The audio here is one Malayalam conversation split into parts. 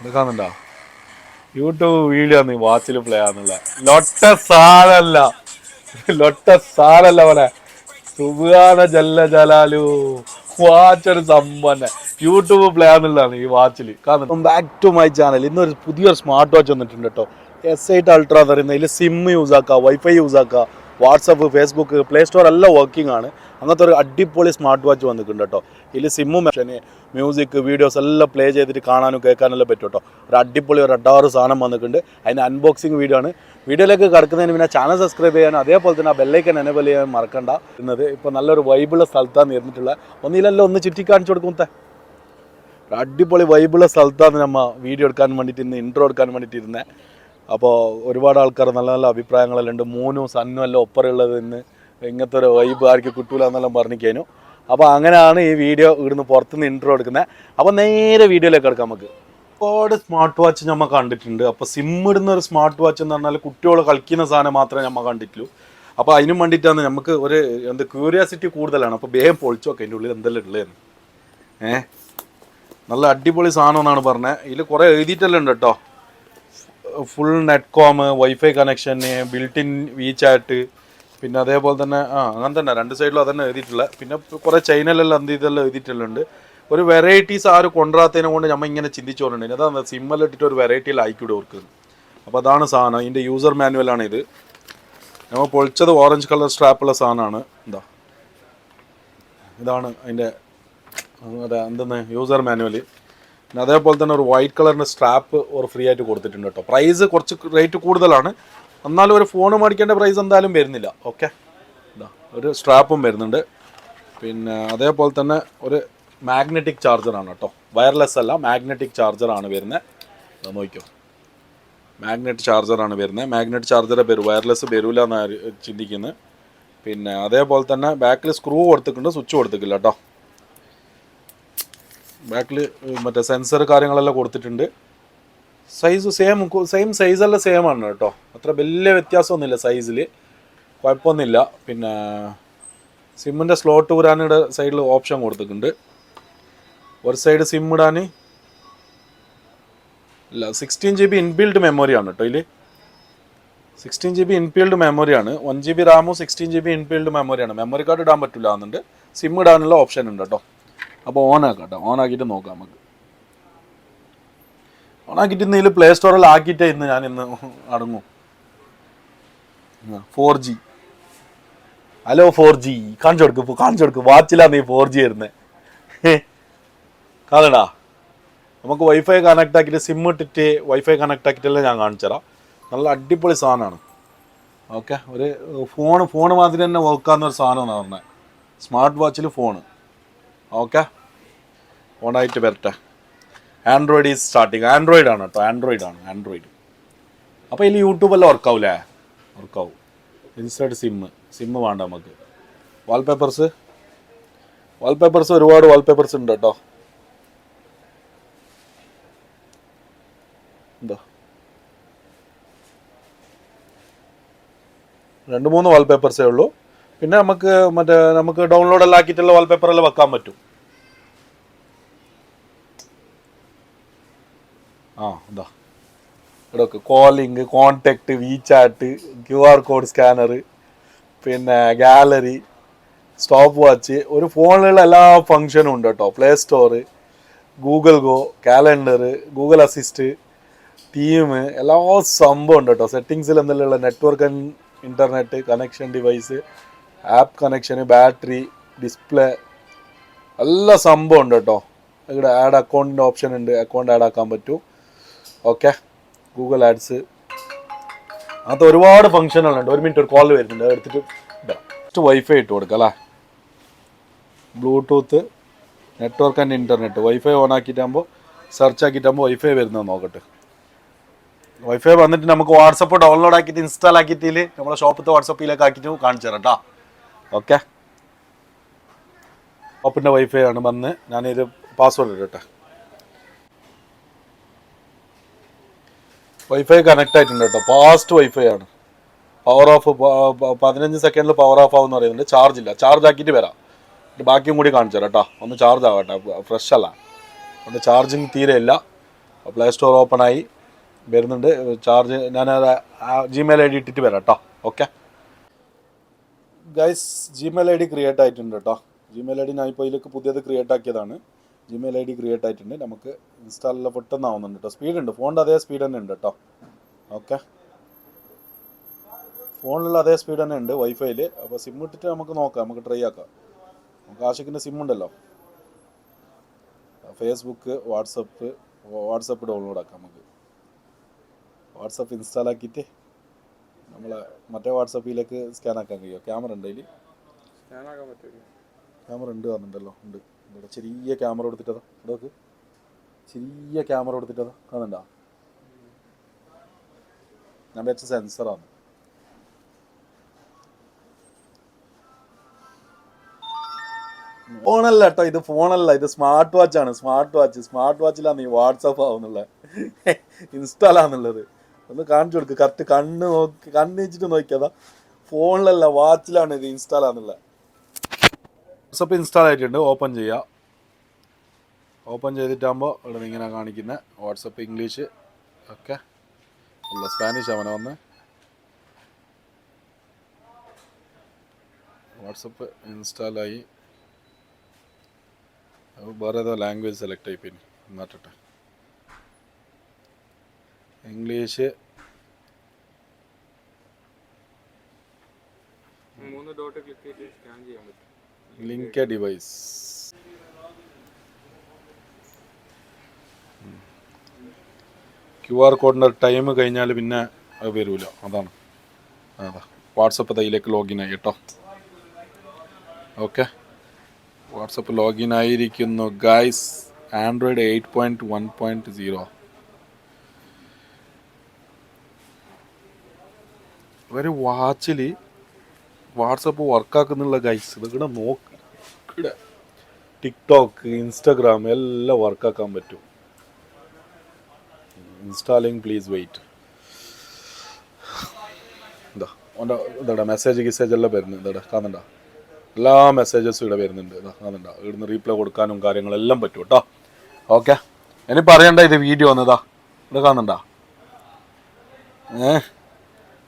എടുക്കാന്നുണ്ടോ യൂട്യൂബ് വീഡിയോ നീ വാച്ചിൽ പ്ലേ ആണെന്നുള്ള ലൊട്ട സാലല്ല ലൊട്ട സാലല്ല പോലെ സുബാന ജല്ല ജലാലു വാച്ചൊരു സംഭവന്നെ യൂട്യൂബ് പ്ലേ ആണെന്നുള്ളതാണ് ഈ വാച്ചിൽ കാരണം ബാക്ക് ടു മൈ ചാനൽ ഇന്നൊരു പുതിയൊരു സ്മാർട്ട് വാച്ച് വന്നിട്ടുണ്ട് കേട്ടോ S8 Ultra എന്ന് പറയുന്നത് ഇതിൽ സിം യൂസ് ആക്കുക വൈഫൈ യൂസ് ആക്കുക വാട്സപ്പ് ഫേസ്ബുക്ക് പ്ലേ സ്റ്റോർ എല്ലാം വർക്കിംഗ് ആണ് അങ്ങനത്തെ ഒരു അടിപൊളി സ്മാർട്ട് വാച്ച് വന്നിട്ടുണ്ട് കേട്ടോ ഇതിൽ സിമ്മും മ്യൂസിക് വീഡിയോസ് എല്ലാം പ്ലേ ചെയ്തിട്ട് കാണാനും കേൾക്കാനെല്ലാം പറ്റും കേട്ടോ ഒരു അടിപൊളി ഒരു അഡാറ് സാധനം വന്നിട്ടുണ്ട് അതിൻ്റെ അൺബോക്സിങ് വീഡിയോ ആണ് വീഡിയോയിലേക്ക് കിടക്കുന്നതിന് പിന്നെ ചാനൽ സബ്സ്ക്രൈബ് ചെയ്യാനും അതേപോലെ തന്നെ ആ ബെല്ലൈക്കൻ എനേബിൾ ചെയ്യാൻ മറക്കണ്ട എന്നത് ഇപ്പോൾ നല്ലൊരു വൈബുള്ള സ്ഥലത്താണ് ഇരുന്നിട്ടുള്ള ഒന്നിലല്ലോ ഒന്ന് ചുറ്റി കാണിച്ചു കൊടുക്കും അടിപൊളി വൈബുള്ള സ്ഥലത്താണ് നമ്മൾ വീഡിയോ എടുക്കാൻ വേണ്ടിയിട്ട് ഇന്ന് ഇൻട്രോ എടുക്കാൻ വേണ്ടിയിട്ട് ഇരുന്നത് അപ്പോൾ ഒരുപാട് ആൾക്കാർ നല്ല നല്ല അഭിപ്രായങ്ങളെല്ലാം ഉണ്ട് മൂന്നും സന്നും എല്ലാം ഒപ്പറുള്ളത് ഇന്ന് ഇങ്ങനത്തെ ഒരു വൈബ് ആർക്ക് കിട്ടൂല എന്നെല്ലാം പറഞ്ഞിരിക്കാനും അപ്പോൾ അങ്ങനെയാണ് ഈ വീഡിയോ ഇവിടുന്ന് പുറത്തുനിന്ന് ഇൻട്രോ എടുക്കുന്നത് അപ്പോൾ നേരെ വീഡിയോയിലേക്ക് എടുക്കാം നമുക്ക് ഒരുപാട് സ്മാർട്ട് വാച്ച് നമ്മൾ കണ്ടിട്ടുണ്ട് അപ്പോൾ സിം ഇടുന്ന ഒരു സ്മാർട്ട് വാച്ച് എന്ന് പറഞ്ഞാൽ കുട്ടികൾ കളിക്കുന്ന സാധനം മാത്രമേ നമ്മൾ കണ്ടിട്ടുള്ളൂ അപ്പോൾ അതിനും വേണ്ടിയിട്ടാണ് നമുക്ക് ഒരു ക്യൂരിയോസിറ്റി കൂടുതലാണ് അപ്പോൾ വേഗം പൊളിച്ചോക്കെ അതിൻ്റെ ഉള്ളിൽ എന്തെല്ലാം ഉള്ളതെന്ന് നല്ല അടിപൊളി സാധനം എന്നാണ് പറഞ്ഞത് ഇതിൽ കുറേ എഴുതിയിട്ടെല്ലാം ഉണ്ട് കേട്ടോ full net com wifi connection built in WeChat പിന്നെ അതേപോലെ തന്നെ അങ്ങനെ തന്നെ രണ്ട് സൈഡിലും അതന്നെ എഴുതിയിട്ടുള്ളത് പിന്നെ കുറേ ചൈനയിലെല്ലാം എന്ത് ഇതെല്ലാം എഴുതിയിട്ടുള്ളുണ്ട് ഒരു വെറൈറ്റീസ് ആരും കൊണ്ടുവരാത്തതിനെ കൊണ്ട് നമ്മൾ ഇങ്ങനെ ചിന്തിച്ചുകൊണ്ടുണ്ട് അതാണ് സിമ്മെല്ലാം ഇട്ടിട്ട് ഒരു വെറൈറ്റിയിൽ ആയിക്കൂടെ ഓർക്ക് അപ്പോൾ അതാണ് സാധനം ഇതിൻ്റെ യൂസർ മാനുവലാണ് ഇത് നമ്മൾ പൊളിച്ചത് ഓറഞ്ച് കളർ സ്ട്രാപ്പുള്ള സാധനമാണ് ഇതാണ് അതിൻ്റെ എന്തെന്ന് യൂസർ മാനുവൽ പിന്നെ അതേപോലെ തന്നെ ഒരു വൈറ്റ് കളറിൻ്റെ സ്ട്രാപ്പ് ഒരു ഫ്രീ ആയിട്ട് കൊടുത്തിട്ടുണ്ട് കേട്ടോ പ്രൈസ് കുറച്ച് റേറ്റ് കൂടുതലാണ് എന്നാലും ഒരു ഫോൺ മേടിക്കേണ്ട പ്രൈസ് എന്തായാലും വരുന്നില്ല ഓക്കെ ഒരു സ്ട്രാപ്പും വരുന്നുണ്ട് പിന്നെ അതേപോലെ തന്നെ ഒരു മാഗ്നറ്റിക് ചാർജറാണ് കേട്ടോ വയർലെസ് അല്ല മാഗ്നറ്റിക് ചാർജറാണ് വരുന്നത് നോക്കിയോ മാഗ്നറ്റ് ചാർജറാണ് വരുന്നത് മാഗ്നറ്റ് ചാർജറെ വരും വയർലെസ് വരില്ല എന്നാണ് ചിന്തിക്കുന്നത് പിന്നെ അതേപോലെ തന്നെ ബാക്കിൽ സ്ക്രൂ കൊടുത്തിട്ടുണ്ട് സ്വിച്ച് കൊടുത്തിട്ടില്ല കേട്ടോ ബാക്കിൽ മറ്റേ സെൻസർ കാര്യങ്ങളെല്ലാം കൊടുത്തിട്ടുണ്ട് സൈസ് സെയിം സൈസെല്ലാം സെയിം ആണ് കേട്ടോ അത്ര വലിയ വ്യത്യാസമൊന്നുമില്ല സൈസിൽ കുഴപ്പമൊന്നുമില്ല പിന്നെ സിമ്മിൻ്റെ സ്ലോട്ട് ഊരാനിടെ സൈഡിൽ ഓപ്ഷൻ കൊടുത്തിട്ടുണ്ട് ഒരു സൈഡ് സിം ഇടാൻ ഇല്ല 16 GB ഇൻബിൽഡ് മെമ്മറിയാണ് കേട്ടോ ഇതിൽ 16 GB ഇൻബിൽഡ് മെമ്മറിയാണ് 1 GB റാമും 16 GB ഇൻബിൽഡ് മെമ്മറിയാണ് മെമ്മറി കാർഡ് ഇടാൻ പറ്റില്ല എന്നുണ്ട് സിം ഇടാനുള്ള ഓപ്ഷൻ ഉണ്ട് കേട്ടോ അപ്പോൾ ഓണാക്കാം കേട്ടോ ഓണാക്കിയിട്ട് നോക്കാം നമുക്ക് ഓണാക്കിയിട്ട് ഇന്ന് ഇതിൽ പ്ലേ സ്റ്റോറിൽ ആക്കിയിട്ടേ ഞാൻ ഇന്ന് അടങ്ങും 4G ഹലോ 4G കാണിച്ചു കൊടുക്കും വാച്ചിലാണ് ഈ 4G വരുന്നത് കാണടാ നമുക്ക് വൈഫൈ കണക്ട് ആക്കിയിട്ട് സിം ഇട്ടിട്ട് വൈഫൈ കണക്ട് ആക്കിയിട്ടെല്ലാം ഞാൻ കാണിച്ചു തരാം നല്ല അടിപൊളി സാധനമാണ് ഓക്കെ ഒരു ഫോൺ മാതിരി തന്നെ വർക്കാവുന്ന ഒരു സാധനമാണ് പറഞ്ഞത് സ്മാർട്ട് വാച്ചിൽ ഫോണ് ഓക്കെ ഓണായിട്ട് വരട്ടെ ആൻഡ്രോയിഡ് ഈസ് സ്റ്റാർട്ടിങ് ആൻഡ്രോയിഡാണ് കേട്ടോ ആൻഡ്രോയിഡ് അപ്പോൾ ഇതിൽ യൂട്യൂബെല്ലാം വർക്കാവൂലേ വർക്കാവും ഇൻസൈഡ് സിമ്മ് വേണ്ട നമുക്ക് വാൾപേപ്പേഴ്സ് ഒരുപാട് വാൾപേപ്പേഴ്സ് ഉണ്ട് കേട്ടോ എന്താ 2-3 വാൾപേപ്പേഴ്സേ ഉള്ളൂ പിന്നെ നമുക്ക് ഡൗൺലോഡ് എല്ലാം ആക്കിയിട്ടുള്ള വാൾപേപ്പറെല്ലാം വെക്കാൻ പറ്റും ഇതാ ഇവിടെയൊക്കെ calling contact WeChat QR code scanner പിന്നെ ഗാലറി സ്റ്റോപ്പ് വാച്ച് ഒരു ഫോണിലുള്ള എല്ലാ ഫങ്ഷനും ഉണ്ട് കേട്ടോ play store Google go calendar Google assist team എല്ലാ സംഭവം ഉണ്ട് കേട്ടോ സെറ്റിങ്സിൽ എന്തെല്ലാം network and internet connection device app connection battery display എല്ലാ സംഭവം ഉണ്ട് കേട്ടോ ഇവിടെ ആഡ് അക്കൗണ്ടിൻ്റെ ഓപ്ഷൻ ഉണ്ട് അക്കൗണ്ട് ആഡ് ആക്കാൻ പറ്റും ഓക്കെ ഗൂഗിൾ ആഡ്സ് അങ്ങനത്തെ ഒരുപാട് ഫങ്ഷനുകളുണ്ട് ഒരു മിനിറ്റ് ഒരു കോൾ വരുന്നുണ്ട് എടുത്തിട്ട് ജസ്റ്റ് വൈഫൈ ഇട്ട് കൊടുക്കുക അല്ലേ bluetooth network and internet wifi on ആക്കിയിട്ടാകുമ്പോൾ സെർച്ച് ആക്കിയിട്ടാകുമ്പോൾ വൈഫൈ വരുന്നത് നോക്കട്ടെ വൈഫൈ വന്നിട്ട് നമുക്ക് വാട്സപ്പ് ഡൗൺലോഡ് ആക്കിയിട്ട് ഇൻസ്റ്റാൾ ആക്കിയിട്ടിൽ നമ്മളെ ഷോപ്പത്തെ വാട്സപ്പിലേക്ക് ആക്കിയിട്ട് കാണിച്ചു തരാം കേട്ടോ ഓക്കെ ഷോപ്പിൻ്റെ വൈഫൈ ആണ് വന്ന് ഞാനിത് പാസ്വേഡ് ഇടട്ടെ വൈഫൈ കണക്ട് ആയിട്ടുണ്ട് കേട്ടോ ഫാസ്റ്റ് വൈഫൈ ആണ് പവർ ഓഫ് 15 സെക്കൻഡിൽ പവർ ഓഫ് ആവുമെന്ന് പറയുന്നുണ്ട് ചാർജ് ഇല്ല ചാർജ് ആക്കിയിട്ട് വരാം ബാക്കിയും കൂടി കാണിച്ചു തരാം കേട്ടോ ഒന്ന് ചാർജ് ആവട്ടെ ഫ്രഷ് അല്ല അതുകൊണ്ട് ചാർജിങ് തീരെ ഇല്ല പ്ലേ സ്റ്റോർ ഓപ്പൺ ആയി വരുന്നുണ്ട്. ചാർജ് ഞാൻ ജിമെയിൽ ID ഇട്ടിട്ട് വരാം കേട്ടോ. Okay guys, Gmail ID create ആയിട്ടുണ്ട് കേട്ടോ. ജിമെയിൽ ID ഞാൻ ഇപ്പോൾ ഇതിലേക്ക് പുതിയത് ക്രിയേറ്റ് ആക്കിയതാണ്. ജിമെയിൽ ID ക്രിയേറ്റ് ആയിട്ടുണ്ട്. നമുക്ക് ഇൻസ്റ്റാളെല്ലാം പെട്ടെന്ന് ആവുന്നുണ്ട് കേട്ടോ. സ്പീഡുണ്ട്, ഫോണിൻ്റെ അതേ സ്പീഡ് തന്നെ ഉണ്ട് കേട്ടോ. ഓക്കെ, ഫോണിലുള്ള അതേ സ്പീഡ് തന്നെ ഉണ്ട് വൈഫൈയിൽ. അപ്പോൾ സിം ഇട്ടിട്ട് നമുക്ക് നോക്കാം, നമുക്ക് ട്രൈ ആക്കാം. നമുക്ക് ആഷിക്കിൻ്റെ സിം ഉണ്ടല്ലോ, ഫേസ്ബുക്ക്, വാട്സപ്പ് ഡൗൺലോഡ് ആക്കാം. നമുക്ക് വാട്സപ്പ് ഇൻസ്റ്റാൾ ആക്കിയിട്ട് നമ്മളെ മറ്റേ വാട്സപ്പിലേക്ക് സ്കാൻ ആക്കാൻ കഴിയുമോ? ക്യാമറ ഉണ്ട് അതിൽ, ക്യാമറ ഉണ്ട് പറഞ്ഞിട്ടുണ്ടല്ലോ. ഉണ്ട് ഇവിടെ ചെറിയ ക്യാമറ കൊടുത്തിട്ടതാ. ഇടക്ക് ചെറിയ ക്യാമറ കൊടുത്തിട്ടതാ, കാണണ്ട? ഞാൻ വെച്ച സെൻസറാണ്. ഫോണല്ല കേട്ടോ, ഇത് ഫോണല്ല, ഇത് സ്മാർട്ട് വാച്ചാണ്. സ്മാർട്ട് വാച്ചിലാണ് ഈ വാട്സപ്പ് ആവുന്നുള്ളത്, ഇൻസ്റ്റാൾ ആവുന്നുള്ളത്. ഒന്ന് കാണിച്ചു കൊടുക്ക്, കറക്റ്റ് കണ്ണ് വെച്ചിട്ട് നോക്കിയതാ. ഫോണിലല്ല, വാച്ചിലാണ് ഇത് ഇൻസ്റ്റാൾ ആവുന്നുള്ളത്. വാട്സപ്പ് ഇൻസ്റ്റാൾ ആയിട്ടുണ്ട്. ഓപ്പൺ ചെയ്യാം. ഓപ്പൺ ചെയ്തിട്ടാകുമ്പോൾ ഇവിടെ ഇങ്ങനെ കാണിക്കുന്നത് വാട്സപ്പ് ഇംഗ്ലീഷ്. ഓക്കെ, അല്ല സ്പാനിഷ് അവനെ വന്ന്. വാട്സപ്പ് ഇൻസ്റ്റാളായി. വേറെ ഏതോ ലാംഗ്വേജ് സെലക്ട് ആയി, പിന്നെ മാറ്റട്ടെ. English. Link a device. QR കോഡിൻ്റെ ടൈം കഴിഞ്ഞാൽ പിന്നെ അത് വരില്ല. അതാണ് അതാ വാട്സപ്പ് തൈയിലേക്ക് ലോഗിൻ ആയി കേട്ടോ. ഓക്കെ, വാട്സപ്പ് ലോഗിൻ ആയിരിക്കുന്നു ഗൈസ്. ആൻഡ്രോയിഡ് 8.1.0. ഒരു വാച്ചിൽ വാട്സപ്പ് വർക്കാക്കുന്നുള്ള ഗൈസ്. ഇതിവിടെ നോക്ക്, ഇവിടെ ടിക്ടോക്ക്, ഇൻസ്റ്റാഗ്രാം എല്ലാം വർക്കാക്കാൻ പറ്റും. Installing please wait. ഇതാ മെസ്സേജ് എല്ലാം വരുന്നുണ്ട്. ഇതാ കാണണ്ട, എല്ലാ മെസ്സേജസും ഇവിടെ വരുന്നുണ്ട്. ഇതാ കാണണ്ട, ഇവിടുന്ന് റീപ്ലൈ കൊടുക്കാനും കാര്യങ്ങളെല്ലാം പറ്റും കേട്ടോ. ഓക്കെ, ഇനി പറയണ്ട ഇത് വീഡിയോ വന്നതാ. ഇവിടെ കാണണ്ട.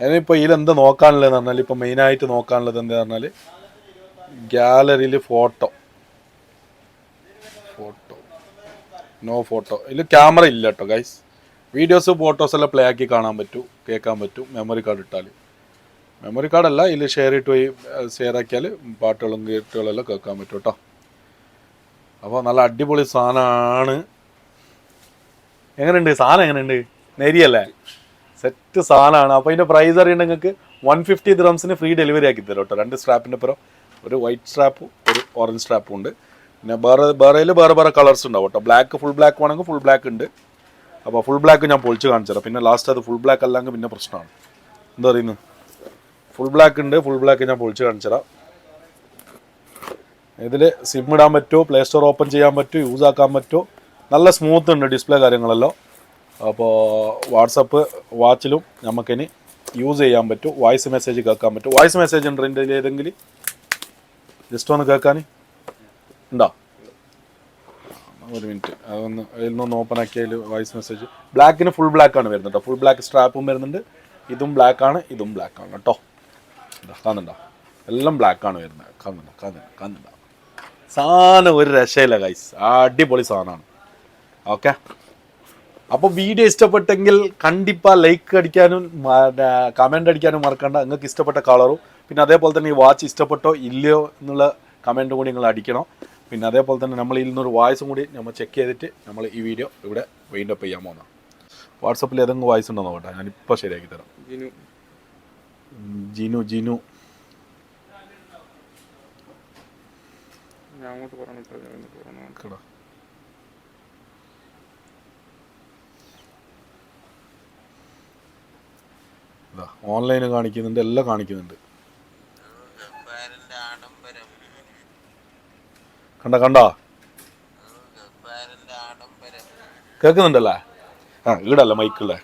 ഇനിയിപ്പോൾ ഇതിലെന്ത് നോക്കാനുള്ളതെന്ന് പറഞ്ഞാൽ, ഇപ്പോൾ മെയിനായിട്ട് നോക്കാനുള്ളത് എന്താ പറഞ്ഞാൽ, ഗാലറിയിൽ ഫോട്ടോ നോ ഫോട്ടോ. ഇതിൽ ക്യാമറ ഇല്ല കേട്ടോ ഗൈസ്. വീഡിയോസ് ഫോട്ടോസ് എല്ലാം പ്ലേ ആക്കി കാണാൻ പറ്റും, കേൾക്കാൻ പറ്റും. മെമ്മറി കാർഡ് ഇട്ടാൽ, മെമ്മറി കാർഡല്ല, ഇതിൽ ഷെയർ ആക്കിയാൽ പാട്ടുകളും ഗീട്ടുകളെല്ലാം കേൾക്കാൻ പറ്റും കേട്ടോ. അപ്പോൾ നല്ല അടിപൊളി സാധനമാണ്. എങ്ങനെയുണ്ട് സാധനം? എങ്ങനെയുണ്ട്? നെരിയല്ലേ? സെറ്റ് സാധനമാണ്. അപ്പോൾ ഇതിൻ്റെ പ്രൈസ് അറിയണ്ട നിങ്ങൾക്ക് 150 dirhamsന് ഫ്രീ ഡെലിവറി ആക്കി തരും കേട്ടോ. 2 സ്ട്രാപ്പിൻ്റെ പുറം ഒരു വൈറ്റ് സ്ട്രാപ്പും ഒരു ഓറഞ്ച് സ്ട്രാപ്പും ഉണ്ട്. പിന്നെ വേറെ കളേഴ്സ് ഉണ്ടാവും കേട്ടോ. ബ്ലാക്ക്, ഫുൾ ബ്ലാക്ക് വേണമെങ്കിൽ ഫുൾ ബ്ലാക്ക് ഉണ്ട്. അപ്പോൾ ഫുൾ ബ്ലാക്ക് ഞാൻ പൊളിച്ച് കാണിച്ചു തരാം. പിന്നെ ലാസ്റ്റ് അത് ഫുൾ ബ്ലാക്ക് അല്ലെങ്കിൽ പിന്നെ പ്രശ്നമാണ്. എന്താ പറയുന്നത്? ഫുൾ ബ്ലാക്ക് ഉണ്ട്. ഫുൾ ബ്ലാക്ക് ഞാൻ പൊളിച്ച് കാണിച്ചു തരാം. ഇതിൽ സിം ഇടാൻ പറ്റുമോ, പ്ലേ സ്റ്റോർ ഓപ്പൺ ചെയ്യാൻ പറ്റുമോ, യൂസ് ആക്കാൻ പറ്റുമോ. നല്ല സ്മൂത്ത് ഉണ്ട് ഡിസ്പ്ലേ കാര്യങ്ങളെല്ലാം. അപ്പോൾ വാട്സപ്പ് വാച്ചിലും നമുക്കിനി യൂസ് ചെയ്യാൻ പറ്റും. വോയിസ് മെസ്സേജ് കേൾക്കാൻ പറ്റും. വോയിസ് മെസ്സേജ് ഉണ്ട് ഇതിൻ്റെ ഏതെങ്കിലും ജസ്റ്റ് ഒന്ന് കേൾക്കാൻ ഉണ്ടോ? ഒരു മിനിറ്റ്, അതൊന്ന് അതിൽ നിന്ന് ഓപ്പൺ ആക്കിയാൽ വോയിസ് മെസ്സേജ്. ബ്ലാക്കിന് ഫുൾ ബ്ലാക്കാണ് വരുന്നത് കേട്ടോ. ഫുൾ ബ്ലാക്ക് സ്ട്രാപ്പും വരുന്നുണ്ട്. ഇതും ബ്ലാക്കാണ്, ഇതും ബ്ലാക്കാണ് കേട്ടോ. കാണുന്നുണ്ടോ? എല്ലാം ബ്ലാക്കാണ് വരുന്നത്. കാണുന്നുണ്ടോ? സാധനം ഒരു രക്ഷയില്ല ഗൈസ്, അടിപൊളി സാധനമാണ്. ഓക്കെ, അപ്പോൾ വീഡിയോ ഇഷ്ടപ്പെട്ടെങ്കിൽ കണ്ടിപ്പാ ലൈക്ക് അടിക്കാനും കമൻ്റ് അടിക്കാനും മറക്കണ്ട. നിങ്ങൾക്ക് ഇഷ്ടപ്പെട്ട കളറും പിന്നെ അതേപോലെ തന്നെ ഈ വാച്ച് ഇഷ്ടപ്പെട്ടോ ഇല്ലയോ എന്നുള്ള കമൻറ്റും കൂടി നിങ്ങൾ അടിക്കണം. പിന്നെ അതേപോലെ തന്നെ നമ്മൾ ഇതിൽ നിന്നൊരു വോയിസും കൂടി നമ്മൾ ചെക്ക് ചെയ്തിട്ട് നമ്മൾ ഈ വീഡിയോ ഇവിടെ വൈൻഡപ്പ് ചെയ്യാൻ പോകുന്ന. വാട്സപ്പിൽ ഏതെങ്കിലും വോയിസ് ഉണ്ടോ നോക്കട്ടെ, ഞാനിപ്പോൾ ശരിയാക്കി തരാം. ജിനു ഓൺലൈന് കാണിക്കുന്നുണ്ട്, എല്ലാം കാണിക്കുന്നുണ്ട്. കണ്ടോ? കേൾക്കുന്നുണ്ടല്ലേ? ഈടല്ല മൈക്കുള്ളേ.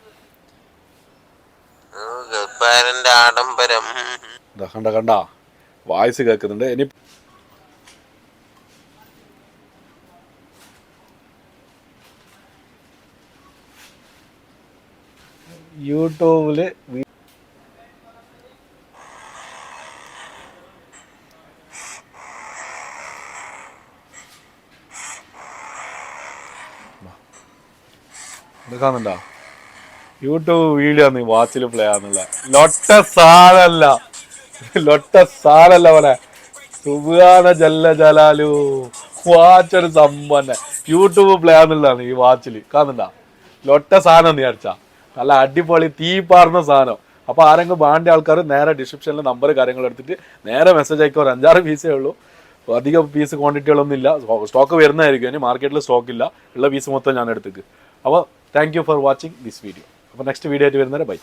കണ്ട വായിസ് കേൾക്കുന്നുണ്ട്. ഇനി യൂട്യൂബില് കാണുന്നുണ്ടോ? യൂട്യൂബ് വീഡിയോ നീ വാച്ചിൽ പ്ലേ ആകുന്നില്ല. ലൊട്ട സാലല്ല, ലൊട്ട സാലല്ല പോലെ സുബ്ഹാന ജല്ല ജലാലു. വാച്ചൊരു സംഭവന്നെ യൂട്യൂബ് പ്ലേ ആകുന്നില്ലാണ് ഈ വാച്ചിൽ കാണുന്നുണ്ടാ. ലൊട്ട സാധനം നീ അടിച്ചാ നല്ല അടിപൊളി തീ പാർന്ന സാധനം. അപ്പൊ ആരെങ്കിലും വേണ്ട ആൾക്കാർ നേരെ ഡിസ്ക്രിപ്ഷനിൽ നമ്പർ കാര്യങ്ങൾ എടുത്തിട്ട് നേരെ മെസ്സേജ് അയക്കുക. ഒരു 5-6 പീസേ ഉള്ളൂ, അധികം പീസ് ക്വാണ്ടിറ്റികളൊന്നും ഇല്ല. സ്റ്റോക്ക് വരുന്നതായിരിക്കും, ഇനി മാർക്കറ്റിൽ സ്റ്റോക്ക് ഇല്ല. ഉള്ള പീസ് മൊത്തം ഞാൻ എടുത്തേക്ക്. അപ്പോൾ thank you for watching this video. അപ്പോൾ നെക്സ്റ്റ് വീഡിയോ ആയിട്ട് വരുന്നവരെ ബൈ.